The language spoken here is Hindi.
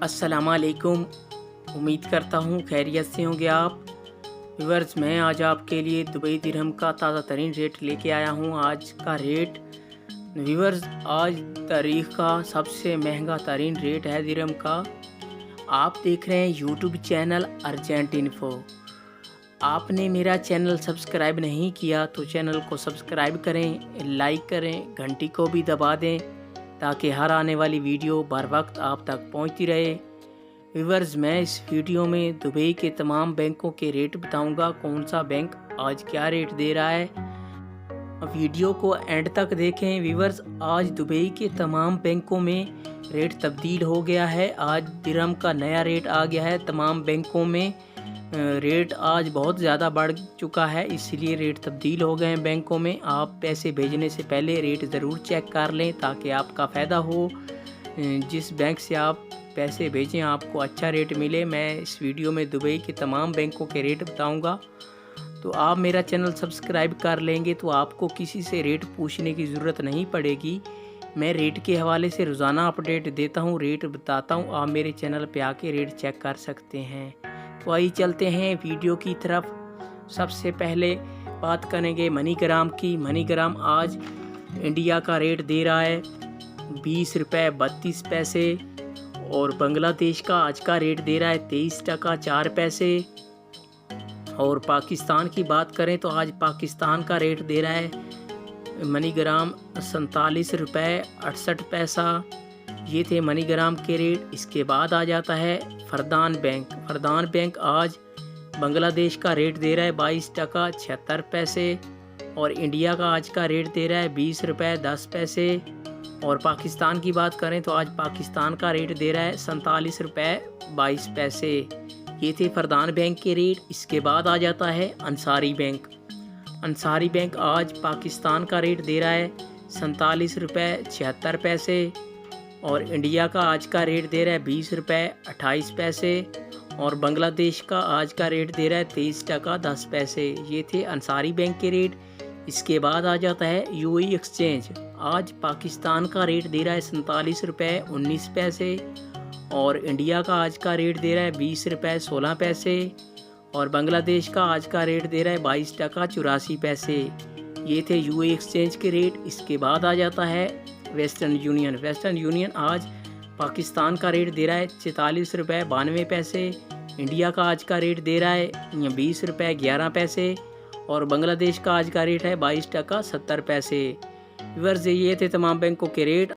अस्सलामुअलैकुम। उम्मीद करता हूँ खैरियत से होंगे आप। व्यूअर्स, मैं आज आपके लिए दुबई दिरहम का ताज़ा तरीन रेट लेके आया हूँ। आज का रेट व्यूअर्स, आज तारीख़ का सबसे महंगा तरीन रेट है दिरहम का। आप देख रहे हैं यूट्यूब चैनल अर्जेंट इन्फो। आपने मेरा चैनल सब्सक्राइब नहीं किया तो चैनल को सब्सक्राइब करें, लाइक करें, घंटी को भी दबा दें ताकि हर आने वाली वीडियो बर वक्त आप तक पहुंचती रहे। व्यूअर्स, मैं इस वीडियो में दुबई के तमाम बैंकों के रेट बताऊंगा, कौन सा बैंक आज क्या रेट दे रहा है। वीडियो को एंड तक देखें। व्यूअर्स, आज दुबई के तमाम बैंकों में रेट तब्दील हो गया है। आज दिरहम का नया रेट आ गया है। तमाम बैंकों में रेट आज बहुत ज़्यादा बढ़ चुका है, इसलिए रेट तब्दील हो गए हैं बैंकों में। आप पैसे भेजने से पहले रेट ज़रूर चेक कर लें ताकि आपका फ़ायदा हो। जिस बैंक से आप पैसे भेजें आपको अच्छा रेट मिले। मैं इस वीडियो में दुबई के तमाम बैंकों के रेट बताऊंगा, तो आप मेरा चैनल सब्सक्राइब कर लेंगे तो आपको किसी से रेट पूछने की ज़रूरत नहीं पड़ेगी। मैं रेट के हवाले से रोज़ाना अपडेट देता हूं, रेट बताता हूं। आप मेरे चैनल पे आके रेट चेक कर सकते हैं। तो आइए चलते हैं वीडियो की तरफ। सबसे पहले बात करेंगे मनीग्राम की। मनीग्राम आज इंडिया का रेट दे रहा है 20 रुपये 32 पैसे और बांग्लादेश का आज का रेट दे रहा है 23 टका 4 पैसे। और पाकिस्तान की बात करें तो आज पाकिस्तान का रेट दे रहा है मनीग्राम 47 रुपये 68 पैसा। ये थे मनीग्राम के रेट। इसके बाद आ जाता है फरदान बैंक। फरदान बैंक आज बांग्लादेश का रेट दे रहा है 22 टका 76 पैसे और इंडिया का आज का रेट दे रहा है 20 रुपये 10 पैसे। और पाकिस्तान की बात करें तो आज पाकिस्तान का रेट दे रहा है 47 रुपये 22 पैसे। ये थे फरदान बैंक के रेट। इसके बाद आ जाता है अंसारी बैंक। अंसारी बैंक आज पाकिस्तान का रेट दे रहा है 47 रुपये 76 पैसे और इंडिया का आज का रेट दे रहा है 20 रुपये 28 पैसे और बांग्लादेश का आज का रेट दे रहा है 23 टका 10 पैसे। ये थे अंसारी बैंक के रेट। इसके बाद आ जाता है यूएई एक्सचेंज। आज पाकिस्तान का रेट दे रहा है 47 रुपये 19 पैसे और इंडिया का आज का रेट दे रहा है 20 रुपये 16 पैसे और बांग्लादेश का आज का रेट दे रहा है 22 टका 84 पैसे। ये थे यूएई एक्सचेंज के रेट। इसके बाद आ जाता है वेस्टर्न यूनियन। वेस्टर्न यूनियन आज पाकिस्तान का रेट दे रहा है 44 रुपये 92 पैसे। इंडिया का आज का रेट दे रहा है 20 रुपये 11 पैसे और बांग्लादेश का आज का रेट है 22 टका 70 पैसे। व्यूअर्स, ये थे तमाम बैंकों के रेट।